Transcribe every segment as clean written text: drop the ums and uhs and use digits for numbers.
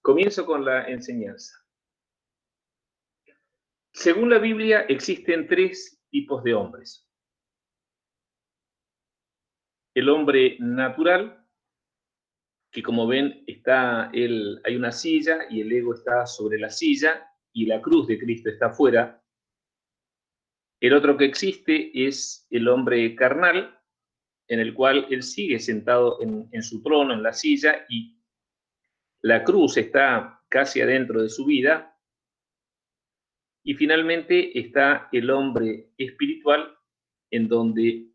Comienzo con la enseñanza. Según la Biblia, existen tres tipos de hombres. El hombre natural, que como ven, hay una silla y el ego está sobre la silla y la cruz de Cristo está afuera. El otro que existe es el hombre carnal, en el cual él sigue sentado en su trono, en la silla, y la cruz está casi adentro de su vida. Y finalmente está el hombre espiritual, en donde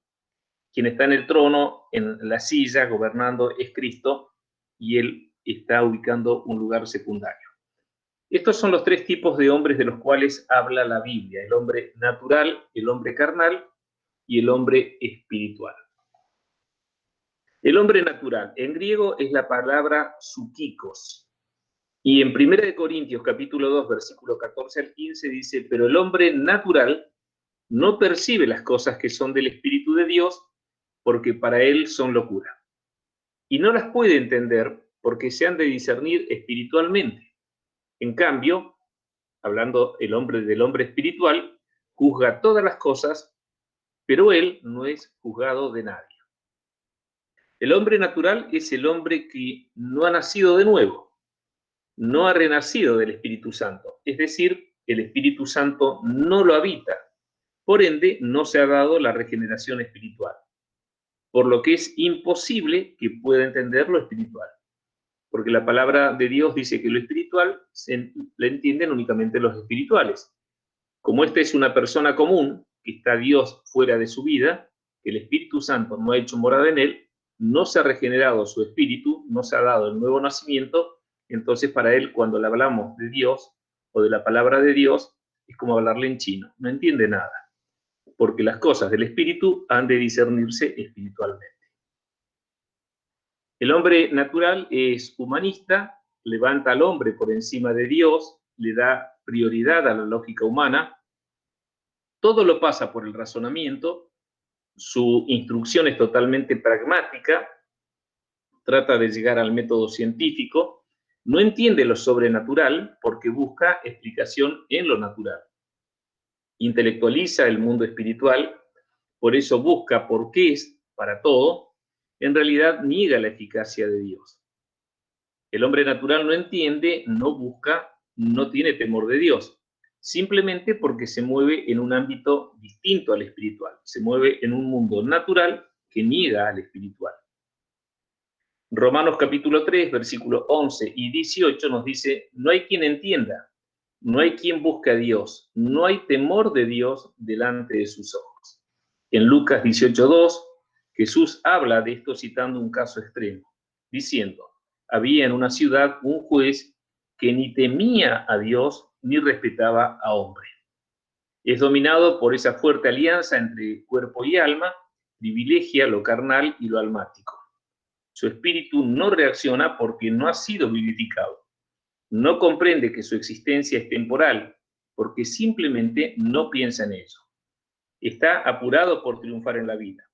quien está en el trono, en la silla, gobernando, es Cristo, y él está ubicando un lugar secundario. Estos son los tres tipos de hombres de los cuales habla la Biblia: el hombre natural, el hombre carnal y el hombre espiritual. El hombre natural, en griego es la palabra psukikos, y en 1 Corintios capítulo 2, versículo 14 al 15 dice: pero el hombre natural no percibe las cosas que son del Espíritu de Dios, porque para él son locura, y no las puede entender porque se han de discernir espiritualmente. En cambio, hablando del hombre espiritual, juzga todas las cosas, pero él no es juzgado de nadie. El hombre natural es el hombre que no ha nacido de nuevo, no ha renacido del Espíritu Santo, es decir, el Espíritu Santo no lo habita, por ende no se ha dado la regeneración espiritual, por lo que es imposible que pueda entender lo espiritual, porque la palabra de Dios dice que lo espiritual le entienden únicamente los espirituales. Como esta es una persona común, que está Dios fuera de su vida, que el Espíritu Santo no ha hecho morada en él, no se ha regenerado su espíritu, no se ha dado el nuevo nacimiento, entonces para él cuando le hablamos de Dios o de la palabra de Dios, es como hablarle en chino, no entiende nada, porque las cosas del espíritu han de discernirse espiritualmente. El hombre natural es humanista, levanta al hombre por encima de Dios, le da prioridad a la lógica humana, todo lo pasa por el razonamiento, su instrucción es totalmente pragmática, trata de llegar al método científico, no entiende lo sobrenatural porque busca explicación en lo natural. Intelectualiza el mundo espiritual, por eso busca porqués para todo, en realidad niega la eficacia de Dios. El hombre natural no entiende, no busca, no tiene temor de Dios, simplemente porque se mueve en un ámbito distinto al espiritual, se mueve en un mundo natural que niega al espiritual. Romanos capítulo 3, versículos 11 y 18 nos dice: no hay quien entienda, no hay quien busque a Dios, no hay temor de Dios delante de sus ojos. En Lucas 18:2, Jesús habla de esto citando un caso extremo, diciendo: había en una ciudad un juez que ni temía a Dios ni respetaba a hombre. Es dominado por esa fuerte alianza entre cuerpo y alma, privilegia lo carnal y lo almático. Su espíritu no reacciona porque no ha sido vivificado. No comprende que su existencia es temporal porque simplemente no piensa en ello. Está apurado por triunfar en la vida.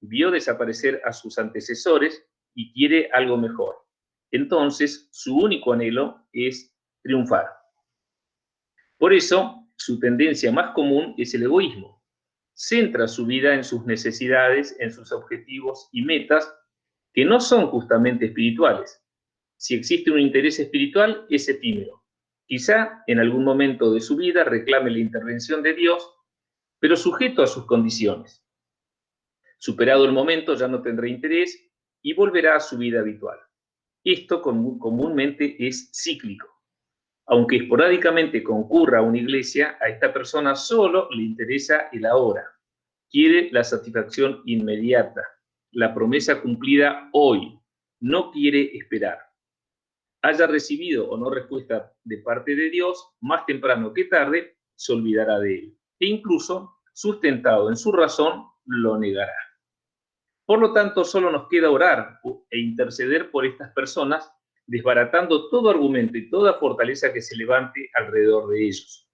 Vio desaparecer a sus antecesores y quiere algo mejor. Entonces, su único anhelo es triunfar. Por eso, su tendencia más común es el egoísmo. Centra su vida en sus necesidades, en sus objetivos y metas, que no son justamente espirituales. Si existe un interés espiritual, es efímero. Quizá en algún momento de su vida reclame la intervención de Dios, pero sujeto a sus condiciones. Superado el momento, ya no tendrá interés y volverá a su vida habitual. Esto comúnmente es cíclico. Aunque esporádicamente concurra a una iglesia, a esta persona solo le interesa el ahora. Quiere la satisfacción inmediata, la promesa cumplida hoy. No quiere esperar. Haya recibido o no respuesta de parte de Dios, más temprano que tarde se olvidará de él. E incluso, sustentado en su razón, lo negará. Por lo tanto, solo nos queda orar e interceder por estas personas, desbaratando todo argumento y toda fortaleza que se levante alrededor de ellos.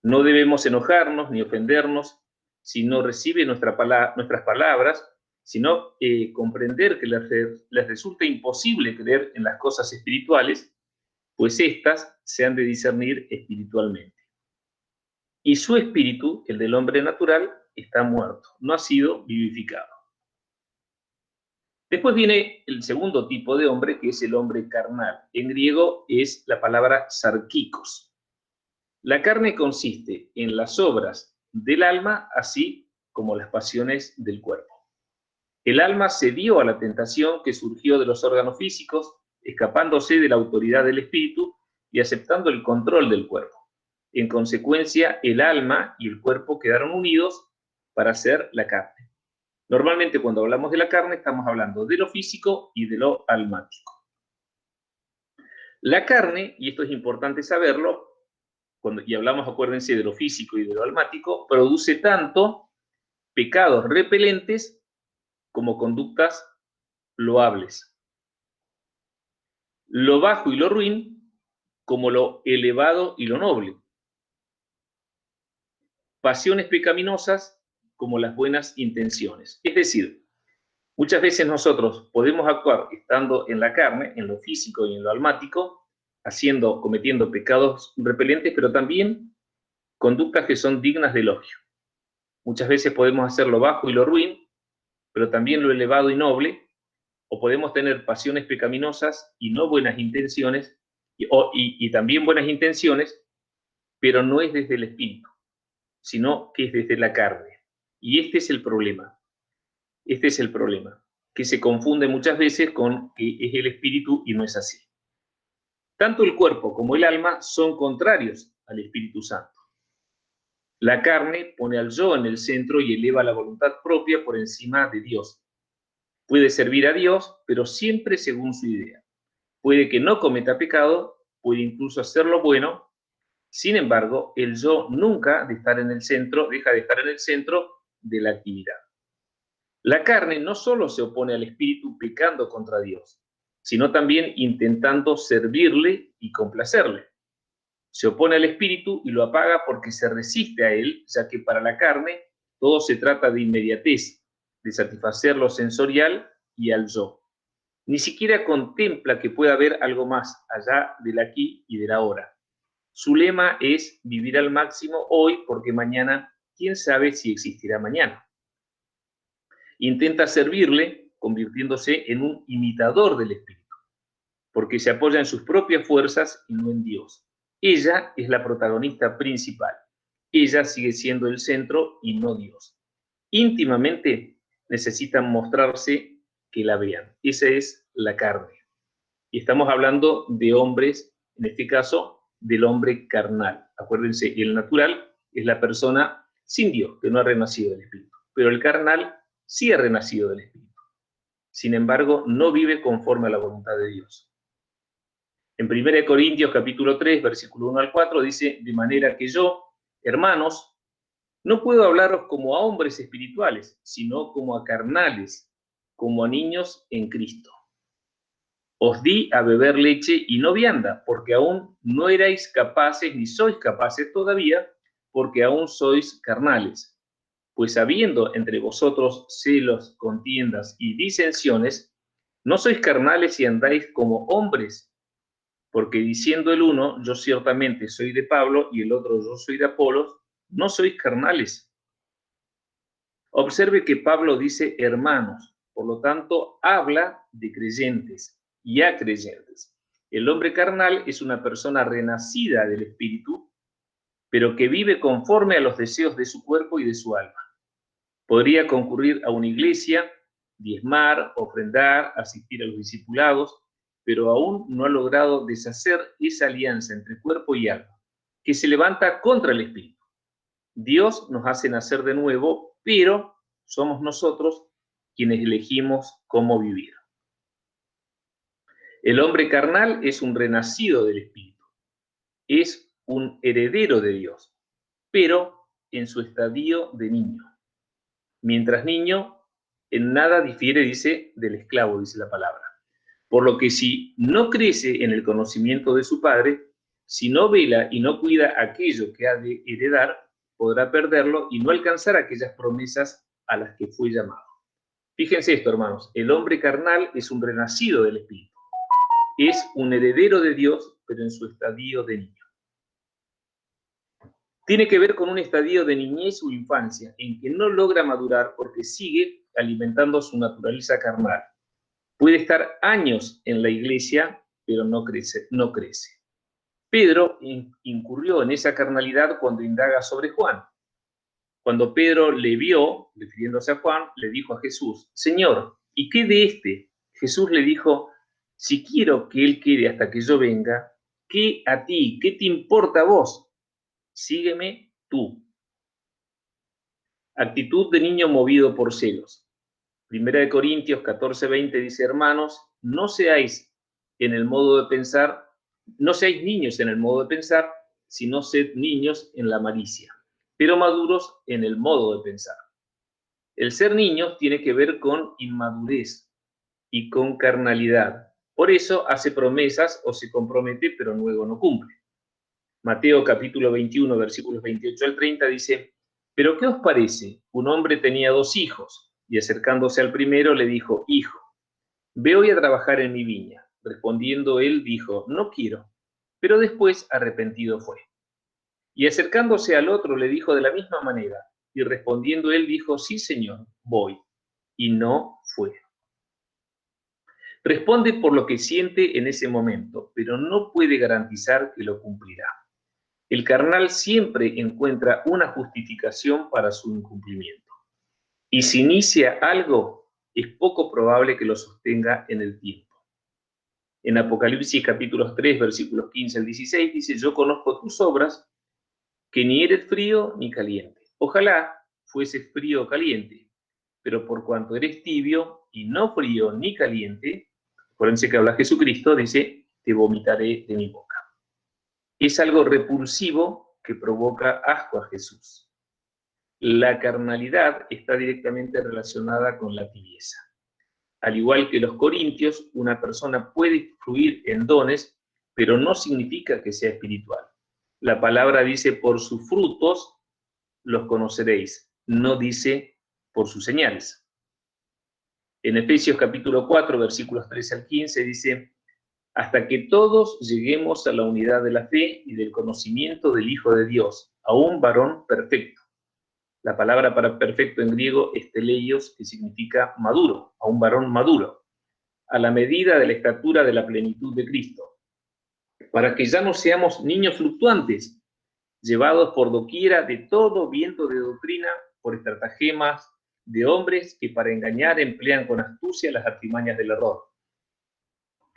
No debemos enojarnos ni ofendernos si no recibe nuestras palabras, sino comprender que les resulta imposible creer en las cosas espirituales, pues éstas se han de discernir espiritualmente. Y su espíritu, el del hombre natural, está muerto, no ha sido vivificado. Después viene el segundo tipo de hombre, que es el hombre carnal. En griego es la palabra sarkikos. La carne consiste en las obras del alma, así como las pasiones del cuerpo. El alma cedió a la tentación que surgió de los órganos físicos, escapándose de la autoridad del espíritu y aceptando el control del cuerpo. En consecuencia, el alma y el cuerpo quedaron unidos para ser la carne. Normalmente cuando hablamos de la carne estamos hablando de lo físico y de lo almático. La carne, y esto es importante saberlo, y hablamos, acuérdense, de lo físico y de lo almático, produce tanto pecados repelentes como conductas loables. Lo bajo y lo ruin como lo elevado y lo noble. Pasiones pecaminosas como las buenas intenciones. Es decir, muchas veces nosotros podemos actuar estando en la carne, en lo físico y en lo almático, cometiendo pecados repelentes, pero también conductas que son dignas de elogio. Muchas veces podemos hacer lo bajo y lo ruin, pero también lo elevado y noble, o podemos tener pasiones pecaminosas y no buenas intenciones, y también buenas intenciones, pero no es desde el espíritu, sino que es desde la carne. Y este es el problema. Este es el problema, que se confunde muchas veces con que es el espíritu y no es así. Tanto el cuerpo como el alma son contrarios al Espíritu Santo. La carne pone al yo en el centro y eleva la voluntad propia por encima de Dios. Puede servir a Dios, pero siempre según su idea. Puede que no cometa pecado, puede incluso hacer lo bueno. Sin embargo, el yo nunca deja de estar en el centro de la actividad. La carne no solo se opone al espíritu pecando contra Dios, sino también intentando servirle y complacerle. Se opone al espíritu y lo apaga porque se resiste a él, ya que para la carne todo se trata de inmediatez, de satisfacer lo sensorial y al yo. Ni siquiera contempla que pueda haber algo más allá del aquí y del ahora. Su lema es vivir al máximo hoy porque mañana, quién sabe si existirá mañana. Intenta servirle convirtiéndose en un imitador del espíritu, porque se apoya en sus propias fuerzas y no en Dios. Ella es la protagonista principal. Ella sigue siendo el centro y no Dios. Íntimamente necesitan mostrarse que la vean. Esa es la carne. Y estamos hablando de hombres, en este caso, del hombre carnal. Acuérdense, el natural es la persona sin Dios, que no ha renacido del Espíritu. Pero el carnal sí ha renacido del Espíritu. Sin embargo, no vive conforme a la voluntad de Dios. En 1 Corintios capítulo 3, versículo 1 al 4, dice, de manera que yo, hermanos, no puedo hablaros como a hombres espirituales, sino como a carnales, como a niños en Cristo. Os di a beber leche y no vianda, porque aún no erais capaces, ni sois capaces todavía, porque aún sois carnales. Pues habiendo entre vosotros celos, contiendas y disensiones, no sois carnales y andáis como hombres, porque diciendo el uno, yo ciertamente soy de Pablo, y el otro, yo soy de Apolos, no sois carnales. Observe que Pablo dice hermanos, por lo tanto habla de creyentes y a creyentes. El hombre carnal es una persona renacida del espíritu, pero que vive conforme a los deseos de su cuerpo y de su alma. Podría concurrir a una iglesia, diezmar, ofrendar, asistir a los discipulados, pero aún no ha logrado deshacer esa alianza entre cuerpo y alma, que se levanta contra el espíritu. Dios nos hace nacer de nuevo, pero somos nosotros quienes elegimos cómo vivir. El hombre carnal es un renacido del espíritu, es un heredero de Dios, pero en su estadio de niño. Mientras niño, en nada difiere, dice, del esclavo, dice la palabra. Por lo que si no crece en el conocimiento de su padre, si no vela y no cuida aquello que ha de heredar, podrá perderlo y no alcanzar aquellas promesas a las que fue llamado. Fíjense esto, hermanos, el hombre carnal es un renacido del espíritu. Es un heredero de Dios, pero en su estadio de niño. Tiene que ver con un estadio de niñez o infancia, en que no logra madurar porque sigue alimentando su naturaleza carnal. Puede estar años en la iglesia, pero no crece. Pedro incurrió en esa carnalidad cuando indaga sobre Juan. Cuando Pedro le vio, refiriéndose a Juan, le dijo a Jesús: Señor, ¿y qué de este? Jesús le dijo: si quiero que él quede hasta que yo venga, ¿qué a ti? ¿Qué te importa a vos? Sígueme tú. Actitud de niño movido por celos. Primera de Corintios 14:20 dice: hermanos, no seáis niños en el modo de pensar, sino sed niños en la malicia, pero maduros en el modo de pensar. El ser niños tiene que ver con inmadurez y con carnalidad. Por eso hace promesas o se compromete, pero luego no cumple. Mateo capítulo 21, versículos 28 al 30 dice: ¿pero qué os parece? Un hombre tenía 2 hijos, y acercándose al primero le dijo: hijo, ve hoy a trabajar en mi viña. Respondiendo él dijo: no quiero. Pero después arrepentido fue. Y acercándose al otro le dijo de la misma manera, y respondiendo él dijo: sí, Señor, voy. Y no fue. Responde por lo que siente en ese momento, pero no puede garantizar que lo cumplirá. El carnal siempre encuentra una justificación para su incumplimiento. Y si inicia algo, es poco probable que lo sostenga en el tiempo. En Apocalipsis capítulos 3, versículos 15 al 16 dice: yo conozco tus obras, que ni eres frío ni caliente. Ojalá fueses frío o caliente, pero por cuanto eres tibio y no frío ni caliente, acuérdense que habla Jesucristo, dice: te vomitaré de mi boca. Es algo repulsivo que provoca asco a Jesús. La carnalidad está directamente relacionada con la tibieza. Al igual que los corintios, una persona puede fluir en dones, pero no significa que sea espiritual. La palabra dice: por sus frutos los conoceréis, no dice por sus señales. En Efesios capítulo 4, versículos 13 al 15 dice: hasta que todos lleguemos a la unidad de la fe y del conocimiento del Hijo de Dios, a un varón perfecto. La palabra para perfecto en griego es teleios, que significa maduro, a un varón maduro, a la medida de la estatura de la plenitud de Cristo, para que ya no seamos niños fluctuantes, llevados por doquiera de todo viento de doctrina, por estratagemas de hombres que para engañar emplean con astucia las artimañas del error,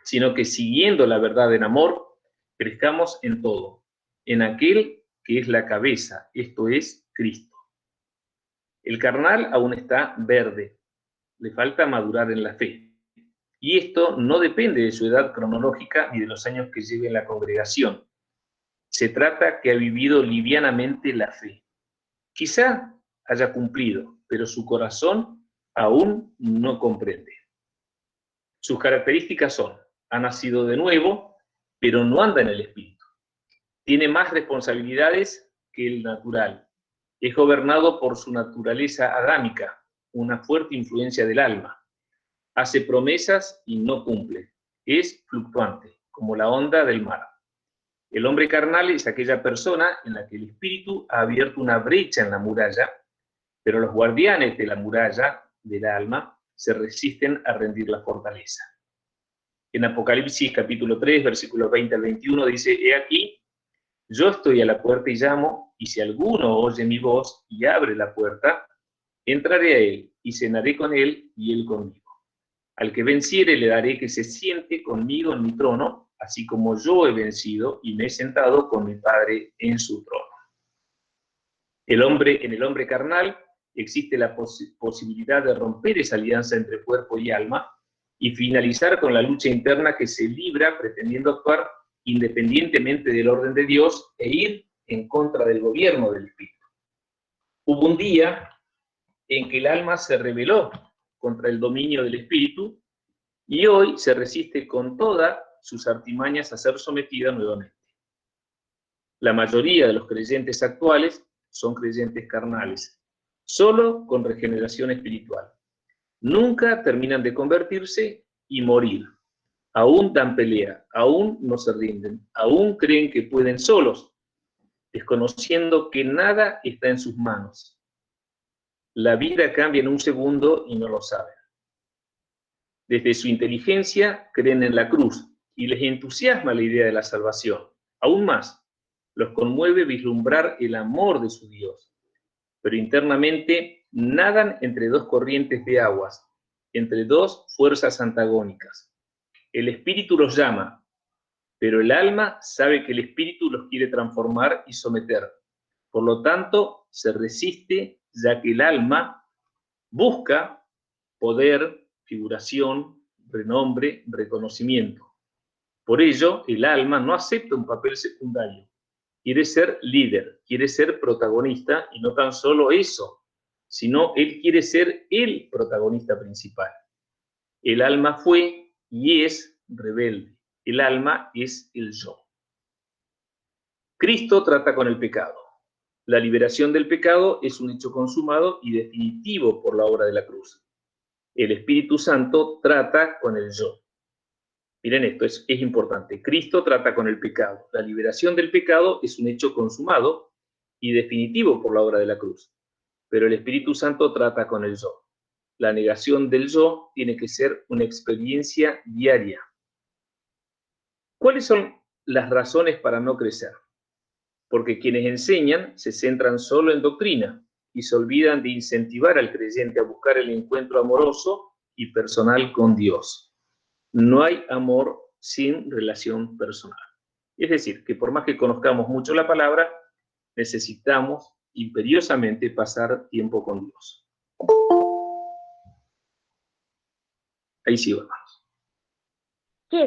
sino que siguiendo la verdad en amor, crezcamos en todo, en aquel que es la cabeza, esto es Cristo. El carnal aún está verde, le falta madurar en la fe. Y esto no depende de su edad cronológica ni de los años que lleve en la congregación. Se trata que ha vivido livianamente la fe. Quizá haya cumplido, pero su corazón aún no comprende. Sus características son: ha nacido de nuevo, pero no anda en el Espíritu. Tiene más responsabilidades que el natural. Es gobernado por su naturaleza adámica, una fuerte influencia del alma. Hace promesas y no cumple. Es fluctuante, como la onda del mar. El hombre carnal es aquella persona en la que el Espíritu ha abierto una brecha en la muralla, pero los guardianes de la muralla del alma se resisten a rendir la fortaleza. En Apocalipsis capítulo 3, versículos 20 al 21 dice: he aquí, yo estoy a la puerta y llamo, y si alguno oye mi voz y abre la puerta, entraré a él y cenaré con él y él conmigo. Al que venciere le daré que se siente conmigo en mi trono, así como yo he vencido y me he sentado con mi Padre en su trono. En el hombre carnal existe la posibilidad de romper esa alianza entre cuerpo y alma y finalizar con la lucha interna que se libra pretendiendo actuar independientemente del orden de Dios e ir en contra del gobierno del Espíritu. Hubo un día en que el alma se rebeló contra el dominio del Espíritu y hoy se resiste con todas sus artimañas a ser sometida nuevamente. La mayoría de los creyentes actuales son creyentes carnales, solo con regeneración espiritual. Nunca terminan de convertirse y morir. Aún dan pelea, aún no se rinden, aún creen que pueden solos, desconociendo que nada está en sus manos. La vida cambia en un segundo y no lo saben. Desde su inteligencia creen en la cruz y les entusiasma la idea de la salvación. Aún más, los conmueve vislumbrar el amor de su Dios, pero internamente nadan entre dos corrientes de aguas, entre dos fuerzas antagónicas. El espíritu los llama, pero el alma sabe que el espíritu los quiere transformar y someter. Por lo tanto, se resiste, ya que el alma busca poder, figuración, renombre, reconocimiento. Por ello, el alma no acepta un papel secundario. Quiere ser líder, quiere ser protagonista, y no tan solo eso, sino él quiere ser el protagonista principal. El alma fue y es rebelde. El alma es el yo. Cristo trata con el pecado. La liberación del pecado es un hecho consumado y definitivo por la obra de la cruz. El Espíritu Santo trata con el yo. Miren esto, es importante. Cristo trata con el pecado. La liberación del pecado es un hecho consumado y definitivo por la obra de la cruz. Pero el Espíritu Santo trata con el yo. La negación del yo tiene que ser una experiencia diaria. ¿Cuáles son las razones para no crecer? Porque quienes enseñan se centran solo en doctrina y se olvidan de incentivar al creyente a buscar el encuentro amoroso y personal con Dios. No hay amor sin relación personal. Es decir, que por más que conozcamos mucho la palabra, necesitamos imperiosamente pasar tiempo con Dios. Ahí sí, hermanos. Sí.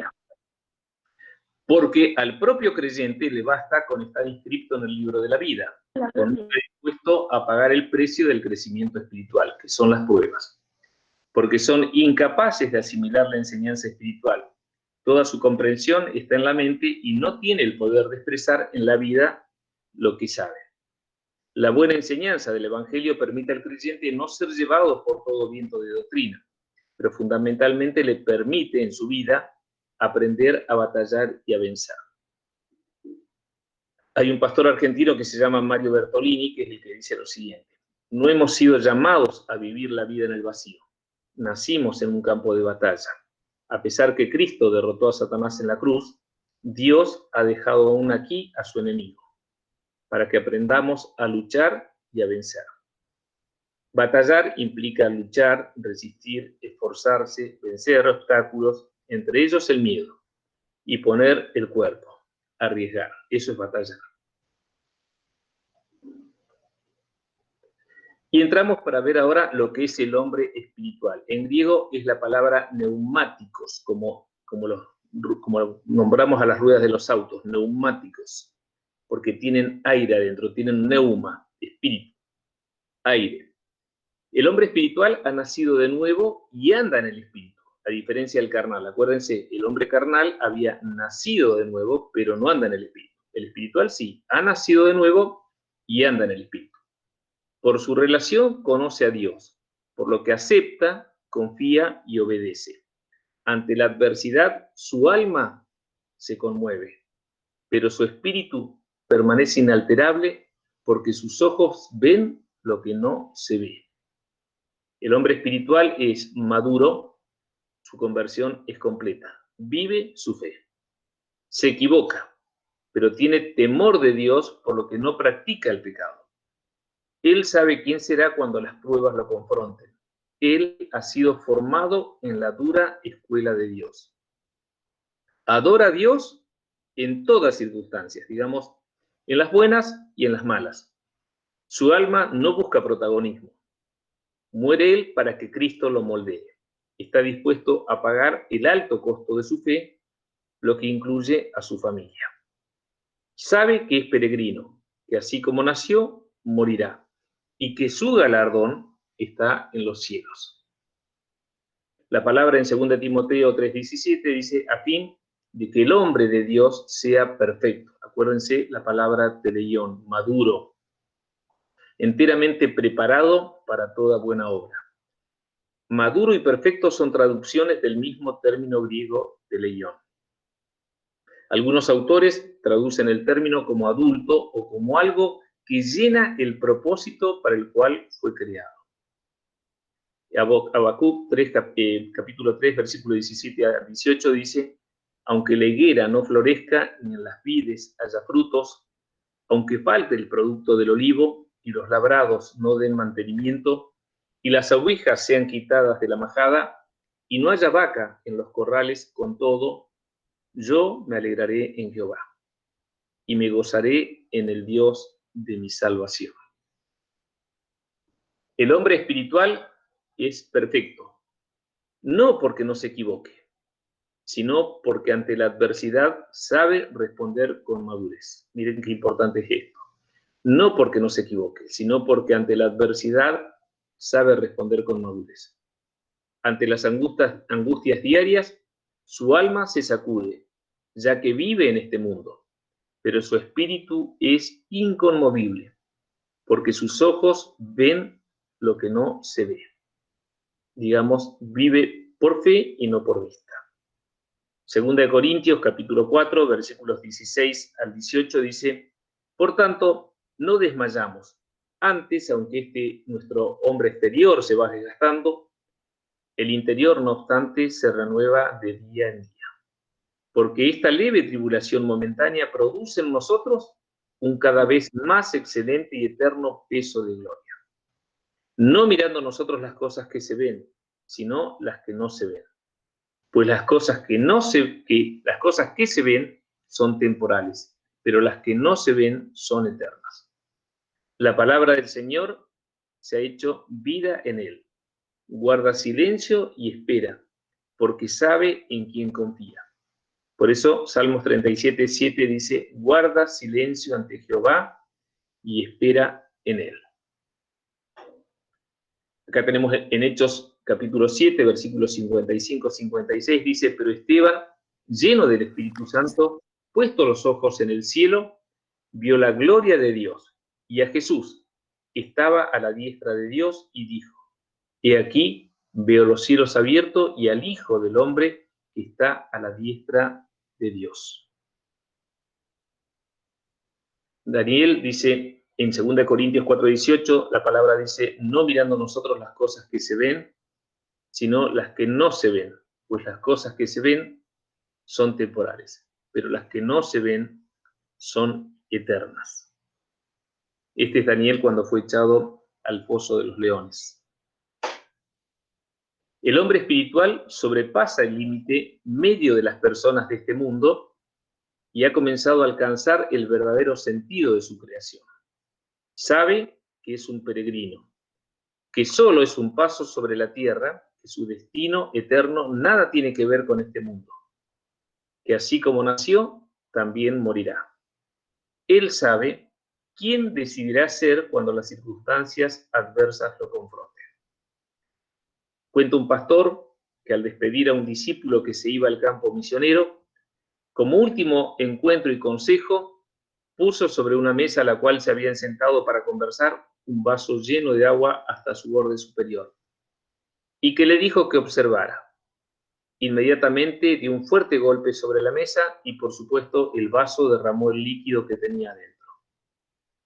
Porque al propio creyente le basta con estar inscrito en el libro de la vida, con estar dispuesto a pagar el precio del crecimiento espiritual, que son las pruebas. Porque son incapaces de asimilar la enseñanza espiritual. Toda su comprensión está en la mente y no tiene el poder de expresar en la vida lo que sabe. La buena enseñanza del Evangelio permite al creyente no ser llevado por todo viento de doctrina, pero fundamentalmente le permite en su vida aprender a batallar y a vencer. Hay un pastor argentino que se llama Mario Bertolini, que es el que dice lo siguiente: no hemos sido llamados a vivir la vida en el vacío. Nacimos en un campo de batalla. A pesar que Cristo derrotó a Satanás en la cruz, Dios ha dejado aún aquí a su enemigo, para que aprendamos a luchar y a vencer. Batallar implica luchar, resistir, esforzarse, vencer obstáculos, entre ellos el miedo, y poner el cuerpo, arriesgar. Eso es batallar. Y entramos para ver ahora lo que es el hombre espiritual. En griego es la palabra neumáticos, como nombramos a las ruedas de los autos, neumáticos, porque tienen aire adentro, tienen neuma, espíritu, aire. El hombre espiritual ha nacido de nuevo y anda en el espíritu, a diferencia del carnal. Acuérdense, el hombre carnal había nacido de nuevo, pero no anda en el espíritu. El espiritual sí, ha nacido de nuevo y anda en el espíritu. Por su relación conoce a Dios, por lo que acepta, confía y obedece. Ante la adversidad, su alma se conmueve, pero su espíritu permanece inalterable porque sus ojos ven lo que no se ve. El hombre espiritual es maduro, su conversión es completa, vive su fe. Se equivoca, pero tiene temor de Dios, por lo que no practica el pecado. Él sabe quién será cuando las pruebas lo confronten. Él ha sido formado en la dura escuela de Dios. Adora a Dios en todas circunstancias, digamos, en las buenas y en las malas. Su alma no busca protagonismo. Muere él para que Cristo lo moldee. Está dispuesto a pagar el alto costo de su fe, lo que incluye a su familia. Sabe que es peregrino, que así como nació, morirá, y que su galardón está en los cielos. La palabra en 2 Timoteo 3:17 dice: a fin de que el hombre de Dios sea perfecto. Acuérdense la palabra teleión, maduro, enteramente preparado para toda buena obra. Maduro y perfecto son traducciones del mismo término griego de leión. Algunos autores traducen el término como adulto o como algo que llena el propósito para el cual fue creado. Habacuc 3, capítulo 3, versículo 17 a 18 dice: aunque la higuera no florezca, ni en las vides haya frutos, aunque falte el producto del olivo, y los labrados no den mantenimiento, y las ovejas sean quitadas de la majada, y no haya vaca en los corrales, con todo, yo me alegraré en Jehová, y me gozaré en el Dios de mi salvación. El hombre espiritual es perfecto, no porque no se equivoque, sino porque ante la adversidad sabe responder con madurez. Miren qué importante es esto. No porque no se equivoque, sino porque ante la adversidad sabe responder con madurez. Ante las angustias diarias, su alma se sacude, ya que vive en este mundo, pero su espíritu es inconmovible, porque sus ojos ven lo que no se ve. Digamos, vive por fe y no por vista. Segunda de Corintios, capítulo 4, versículos 16 al 18, dice: por tanto, no desmayamos. Antes, aunque nuestro hombre exterior se va desgastando, el interior, no obstante, se renueva de día en día. Porque esta leve tribulación momentánea produce en nosotros un cada vez más excelente y eterno peso de gloria. No mirando nosotros las cosas que se ven, sino las que no se ven. Pues las cosas que se ven son temporales, pero las que no se ven son eternas. La palabra del Señor se ha hecho vida en él. Guarda silencio y espera, porque sabe en quién confía. Por eso Salmos 37:7 dice: guarda silencio ante Jehová y espera en él. Acá tenemos en Hechos capítulo 7, versículos 55-56, dice: pero Esteban, lleno del Espíritu Santo, puesto los ojos en el cielo, vio la gloria de Dios y a Jesús, que estaba a la diestra de Dios, y dijo: he aquí, veo los cielos abiertos y al Hijo del Hombre que está a la diestra de Dios. Daniel dice en 2 Corintios 4:18, la palabra dice: no mirando nosotros las cosas que se ven, sino las que no se ven, pues las cosas que se ven son temporales, pero las que no se ven son eternas. Este es Daniel cuando fue echado al foso de los leones. El hombre espiritual sobrepasa el límite medio de las personas de este mundo y ha comenzado a alcanzar el verdadero sentido de su creación. Sabe que es un peregrino, que solo es un paso sobre la tierra, que su destino eterno nada tiene que ver con este mundo, que así como nació, también morirá. Él sabe quién decidirá ser cuando las circunstancias adversas lo confronten. Cuenta un pastor que al despedir a un discípulo que se iba al campo misionero, como último encuentro y consejo, puso sobre una mesa a la cual se habían sentado para conversar un vaso lleno de agua hasta su borde superior, y que le dijo que observara. Inmediatamente dio un fuerte golpe sobre la mesa y, por supuesto, el vaso derramó el líquido que tenía dentro.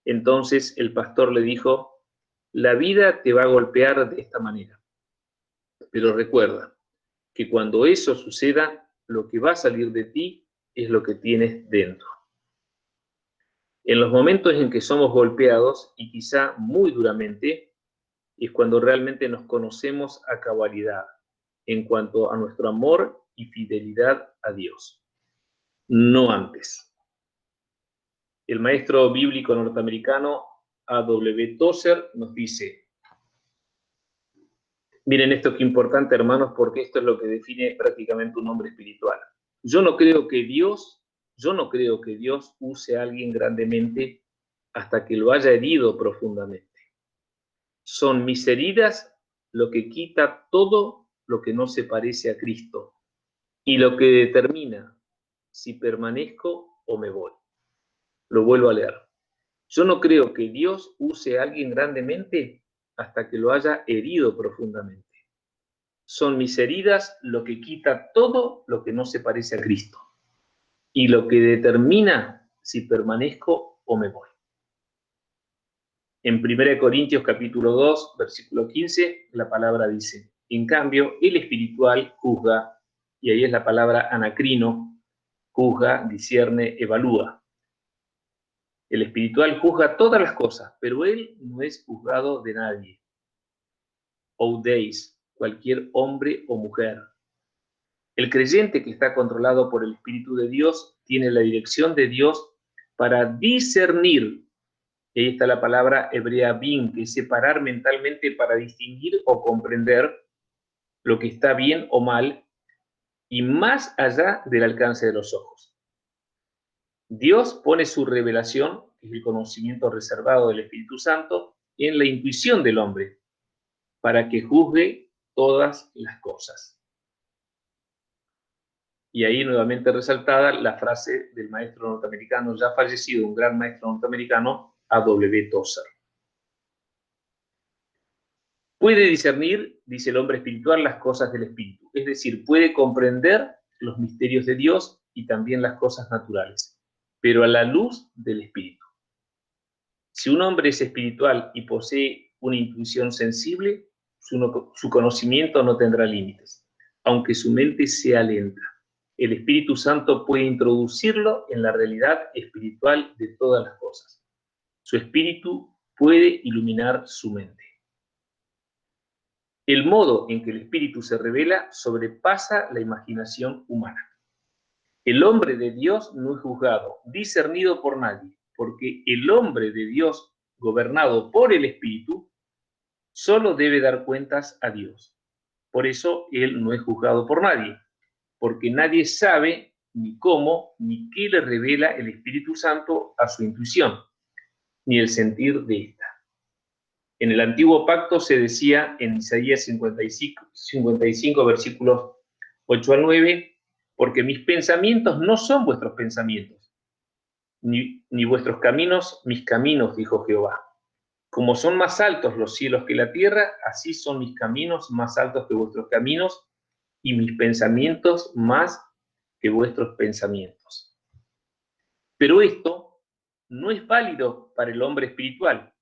Entonces el pastor le dijo: la vida te va a golpear de esta manera, pero recuerda que cuando eso suceda, lo que va a salir de ti es lo que tienes dentro. En los momentos en que somos golpeados, y quizá muy duramente, es cuando realmente nos conocemos a cabalidad en cuanto a nuestro amor y fidelidad a Dios, no antes. El maestro bíblico norteamericano A.W. Tozer nos dice: miren esto que importante, hermanos, porque esto es lo que define prácticamente un hombre espiritual. Yo no creo que Dios use a alguien grandemente hasta que lo haya herido profundamente. Son mis heridas lo que quita todo lo que no se parece a Cristo y lo que determina si permanezco o me voy. Lo vuelvo a leer. Yo no creo que Dios use a alguien grandemente hasta que lo haya herido profundamente. son mis heridas lo que quita todo lo que no se parece a Cristo y lo que determina si permanezco o me voy. En 1 Corintios capítulo 2, versículo 15, la palabra dice, en cambio, el espiritual juzga, y ahí es la palabra anacrino, juzga, discierne, evalúa. El espiritual juzga todas las cosas, pero él no es juzgado de nadie. Oudeis, cualquier hombre o mujer. El creyente que está controlado por el Espíritu de Dios tiene la dirección de Dios para discernir. Y ahí está la palabra hebrea bin, que es separar mentalmente para distinguir o comprender lo que está bien o mal y más allá del alcance de los ojos. Dios pone su revelación, que es el conocimiento reservado del Espíritu Santo, en la intuición del hombre, para que juzgue todas las cosas. Y ahí nuevamente resaltada la frase del maestro norteamericano, ya fallecido, un gran maestro norteamericano, A.W. Tozer. Puede discernir, dice el hombre espiritual, las cosas del espíritu, es decir, puede comprender los misterios de Dios y también las cosas naturales, pero a la luz del espíritu. Si un hombre es espiritual y posee una intuición sensible, su conocimiento no tendrá límites, aunque su mente sea lenta. El Espíritu Santo puede introducirlo en la realidad espiritual de todas las cosas. Su espíritu puede iluminar su mente. El modo en que el espíritu se revela sobrepasa la imaginación humana. El hombre de Dios no es juzgado, discernido por nadie, porque el hombre de Dios, gobernado por el espíritu, solo debe dar cuentas a Dios. Por eso él no es juzgado por nadie, porque nadie sabe ni cómo ni qué le revela el Espíritu Santo a su intuición, ni el sentir de esta. En el antiguo pacto se decía en Isaías 55 versículos 8 al 9, porque mis pensamientos no son vuestros pensamientos, ni vuestros caminos mis caminos, dijo Jehová. Como son más altos los cielos que la tierra, así son mis caminos más altos que vuestros caminos, y mis pensamientos más que vuestros pensamientos. Pero esto no es válido para el hombre espiritual,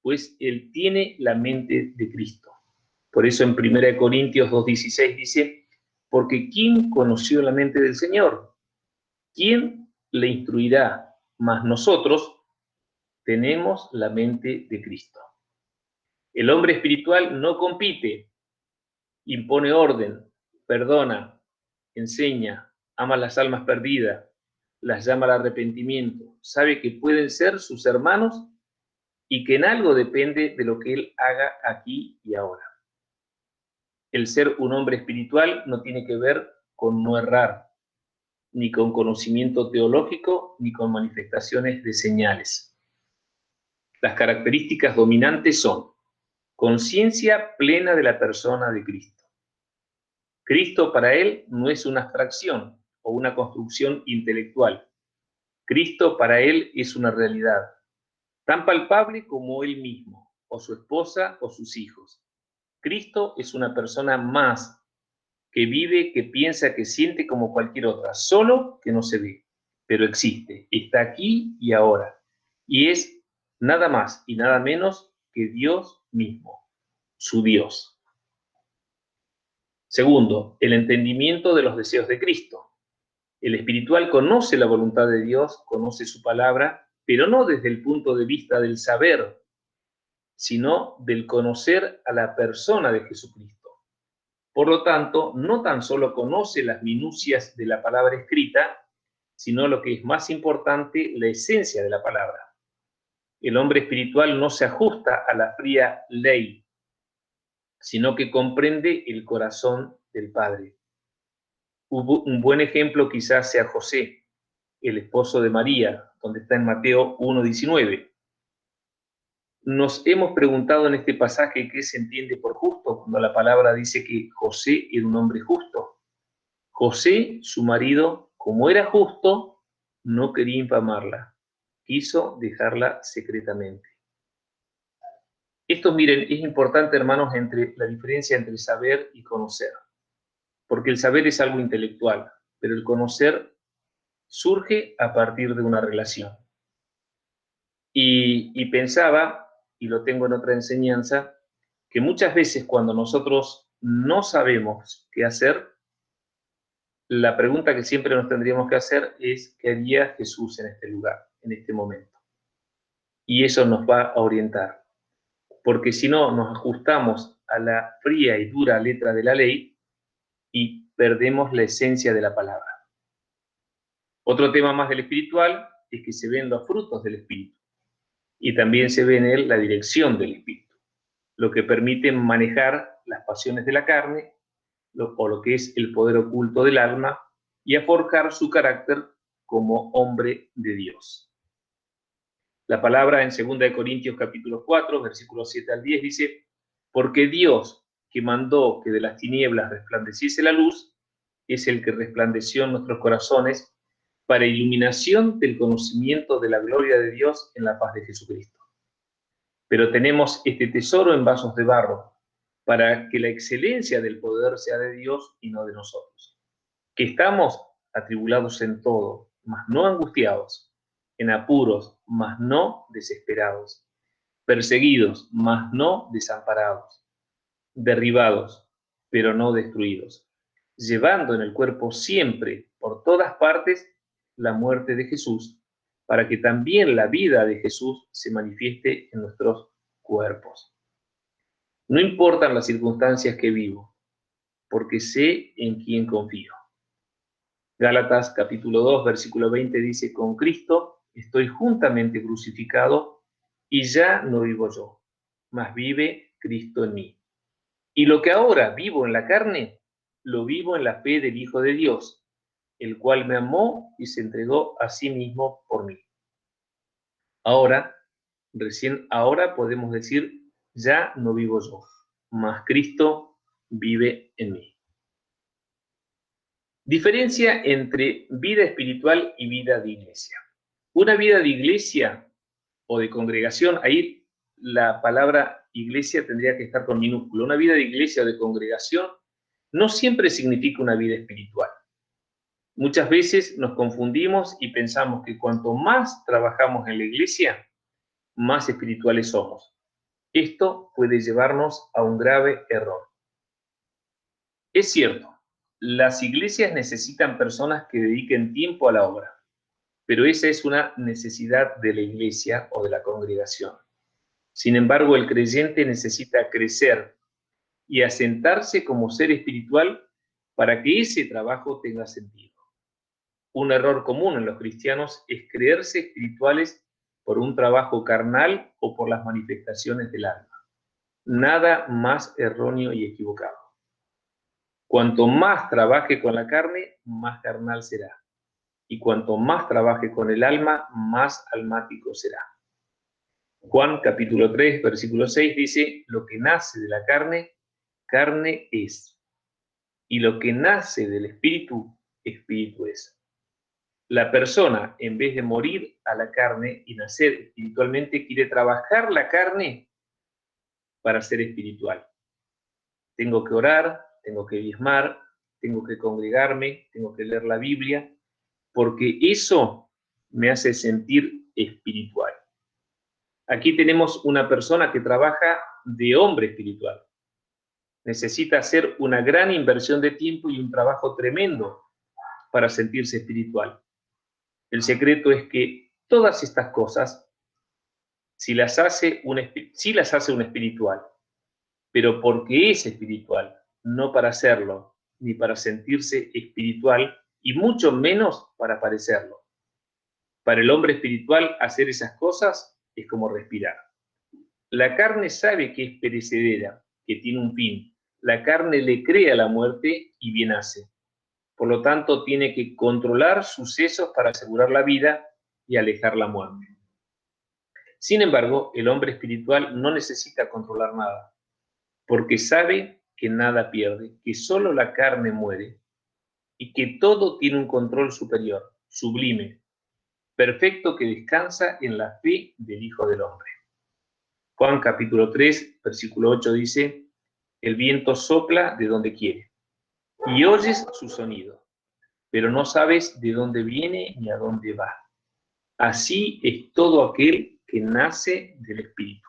pues él tiene la mente de Cristo. Por eso en 1 Corintios 2:16 dice, porque ¿quién conoció la mente del Señor? ¿Quién le instruirá? Mas nosotros tenemos la mente de Cristo. El hombre espiritual no compite, impone orden, perdona, enseña, ama las almas perdidas, las llama al arrepentimiento, sabe que pueden ser sus hermanos y que en algo depende de lo que él haga aquí y ahora. El ser un hombre espiritual no tiene que ver con no errar, ni con conocimiento teológico, ni con manifestaciones de señales. Las características dominantes son conciencia plena de la persona de Cristo. Cristo para él no es una abstracción o una construcción intelectual. Cristo para él es una realidad, tan palpable como él mismo, o su esposa o sus hijos. Cristo es una persona más, que vive, que piensa, que siente como cualquier otra, solo que no se ve, pero existe, está aquí y ahora, y es nada más y nada menos que Dios mismo, su Dios. Segundo, el entendimiento de los deseos de Cristo. El espiritual conoce la voluntad de Dios, conoce su palabra, pero no desde el punto de vista del saber, sino del conocer a la persona de Jesucristo. Por lo tanto, no tan solo conoce las minucias de la palabra escrita, sino lo que es más importante, la esencia de la palabra. El hombre espiritual no se ajusta a la fría ley, sino que comprende el corazón del Padre. Un buen ejemplo quizás sea José, el esposo de María, donde está en Mateo 1:19. Nos hemos preguntado en este pasaje qué se entiende por justo cuando la palabra dice que José era un hombre justo. José, su marido, como era justo, no quería infamarla, quiso dejarla secretamente. Esto, miren, es importante, hermanos, la diferencia entre saber y conocer, porque el saber es algo intelectual, pero el conocer surge a partir de una relación. Y pensaba, y lo tengo en otra enseñanza, que muchas veces cuando nosotros no sabemos qué hacer, la pregunta que siempre nos tendríamos que hacer es: ¿qué haría Jesús en este lugar, en este momento? Y eso nos va a orientar, porque si no, nos ajustamos a la fría y dura letra de la ley y perdemos la esencia de la palabra. Otro tema más del espiritual es que se ven los frutos del espíritu y también se ve en él la dirección del espíritu, lo que permite manejar las pasiones de la carne o lo que es el poder oculto del alma y a forjar su carácter como hombre de Dios. La palabra en 2 Corintios capítulo 4, versículos 7 al 10 dice: porque Dios, que mandó que de las tinieblas resplandeciese la luz, es el que resplandeció en nuestros corazones para iluminación del conocimiento de la gloria de Dios en la paz de Jesucristo. Pero tenemos este tesoro en vasos de barro, para que la excelencia del poder sea de Dios y no de nosotros. Que estamos atribulados en todo, mas no angustiados, en apuros, mas no desesperados, perseguidos, mas no desamparados, derribados, pero no destruidos, llevando en el cuerpo siempre, por todas partes, la muerte de Jesús, para que también la vida de Jesús se manifieste en nuestros cuerpos. No importan las circunstancias que vivo, porque sé en quién confío. Gálatas capítulo 2, versículo 20 dice: con Cristo estoy juntamente crucificado, y ya no vivo yo, mas vive Cristo en mí. Y lo que ahora vivo en la carne, lo vivo en la fe del Hijo de Dios, el cual me amó y se entregó a sí mismo por mí. Ahora, recién ahora podemos decir: ya no vivo yo, mas Cristo vive en mí. Diferencia entre vida espiritual y vida de iglesia. Una vida de iglesia o de congregación, ahí la palabra iglesia tendría que estar con minúscula. Una vida de iglesia o de congregación no siempre significa una vida espiritual. Muchas veces nos confundimos y pensamos que cuanto más trabajamos en la iglesia, más espirituales somos. Esto puede llevarnos a un grave error. Es cierto, las iglesias necesitan personas que dediquen tiempo a la obra, pero esa es una necesidad de la iglesia o de la congregación. Sin embargo, el creyente necesita crecer y asentarse como ser espiritual para que ese trabajo tenga sentido. Un error común en los cristianos es creerse espirituales por un trabajo carnal o por las manifestaciones del alma. Nada más erróneo y equivocado. Cuanto más trabaje con la carne, más carnal será. Y cuanto más trabaje con el alma, más almático será. Juan capítulo 3, versículo 6 dice: lo que nace de la carne, carne es. Y lo que nace del espíritu, espíritu es. La persona, en vez de morir a la carne y nacer espiritualmente, quiere trabajar la carne para ser espiritual. Tengo que orar, tengo que diezmar, tengo que congregarme, tengo que leer la Biblia, porque eso me hace sentir espiritual. Aquí tenemos una persona que trabaja de hombre espiritual. Necesita hacer una gran inversión de tiempo y un trabajo tremendo para sentirse espiritual. El secreto es que todas estas cosas, si las hace un espiritual, pero porque es espiritual, no para hacerlo, ni para sentirse espiritual, y mucho menos para parecerlo. Para el hombre espiritual, hacer esas cosas es como respirar. La carne sabe que es perecedera, que tiene un fin. La carne le cree a la muerte y bien hace. Por lo tanto, tiene que controlar sucesos para asegurar la vida y alejar la muerte. Sin embargo, el hombre espiritual no necesita controlar nada, porque sabe que nada pierde, que solo la carne muere y que todo tiene un control superior, sublime, perfecto, que descansa en la fe del Hijo del Hombre. Juan capítulo 3, versículo 8 dice, el viento sopla de donde quiere, y oyes su sonido, pero no sabes de dónde viene ni a dónde va. Así es todo aquel que nace del Espíritu.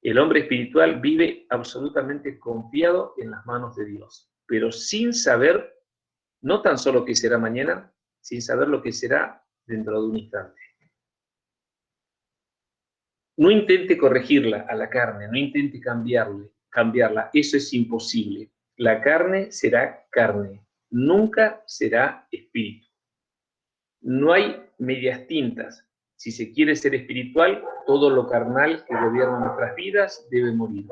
El hombre espiritual vive absolutamente confiado en las manos de Dios, pero sin saber, no tan solo qué será mañana, sin saber lo que será dentro de un instante. No intente corregirla a la carne, no intente cambiarla, eso es imposible. La carne será carne, nunca será espíritu. No hay medias tintas. Si se quiere ser espiritual, todo lo carnal que gobierna nuestras vidas debe morir.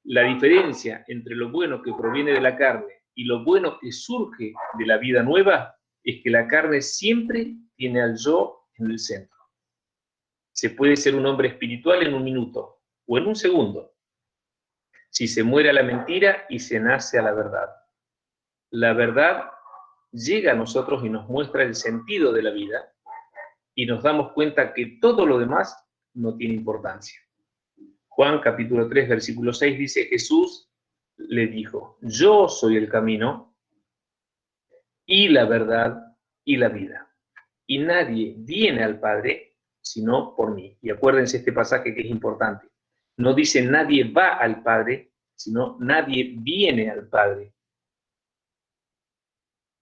La diferencia entre lo bueno que proviene de la carne y lo bueno que surge de la vida nueva es que la carne siempre tiene al yo en el centro. Se puede ser un hombre espiritual en un minuto o en un segundo, si se muere a la mentira y se nace a la verdad. La verdad llega a nosotros y nos muestra el sentido de la vida y nos damos cuenta que todo lo demás no tiene importancia. Juan capítulo 3, versículo 6 dice, Jesús le dijo, yo soy el camino y la verdad y la vida. Y nadie viene al Padre sino por mí. Y acuérdense este pasaje que es importante. No dice nadie va al Padre, sino nadie viene al Padre.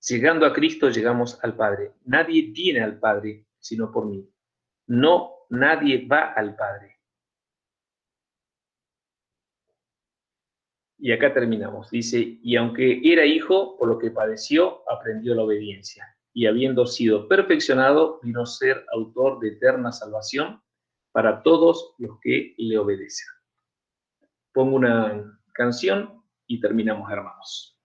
Llegando a Cristo llegamos al Padre. Nadie viene al Padre sino por mí. No, nadie va al Padre. Y acá terminamos. Dice, y aunque era hijo, por lo que padeció, aprendió la obediencia. Y habiendo sido perfeccionado, vino a ser autor de eterna salvación para todos los que le obedecen. Pongo una canción y terminamos, hermanos.